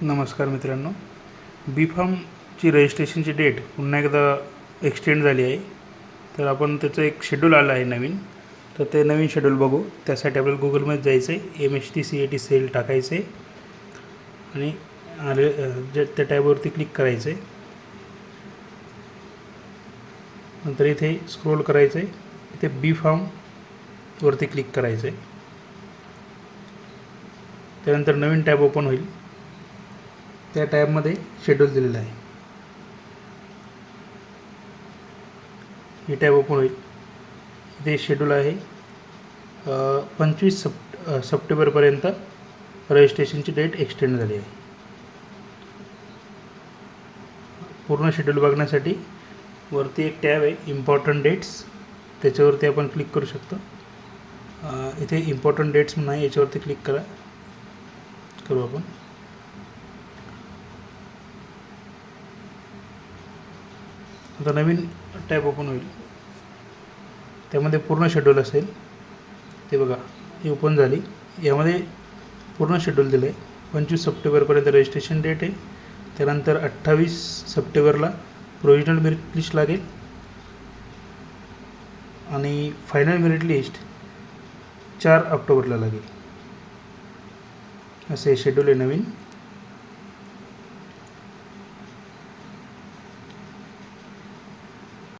नमस्कार मित्रांनो, बी फार्मची रजिस्ट्रेशनची डेट पुन्हा एकदा एक्सटेंड झाली आहे. तर आपण त्याचं एक शेड्यूल आलं आहे नवीन, तर ते नवीन शेड्यूल बघू. त्यासाठी आपल्याला गुगलमध्ये जायचं आहे, MHT-CAT सेल टाकायचं आहे आणि जे त्या टॅबवरती क्लिक करायचं आहे. नंतर इथे स्क्रोल करायचं आहे, इथे बी फार्मवरती क्लिक करायचं आहे. त्यानंतर नवीन टॅब ओपन होईल. त्या टॅबमध्ये शेड्यूल दिलेलं आहे. ही टॅब ओपन होईल. इथे शेड्यूल आहे 25 सप्टेंबरपर्यंत रजिस्ट्रेशनची डेट एक्सटेंड झाली आहे. पूर्ण शेड्यूल बघण्यासाठी वरती एक टॅब आहे इम्पॉर्टंट डेट्स, त्याच्यावरती आपण क्लिक करू शकतो. इथे इम्पॉर्टंट डेट्स म्हणून आहे, याच्यावरती क्लिक करू आपण. आता नवीन टॅब ओपन होईल, त्यामध्ये पूर्ण शेड्यूल असेल. ते बघा, ही ओपन झाली. यामध्ये पूर्ण शेड्यूल दिलं आहे. 25 सप्टेंबरपर्यंत रजिस्ट्रेशन डेट आहे. त्यानंतर 28 सप्टेंबरला प्रोविजनल मेरिट लिस्ट लागेल आणि फायनल मेरिट लिस्ट 4 ऑक्टोबरला लागेल. असे शेड्यूल आहे नवीन.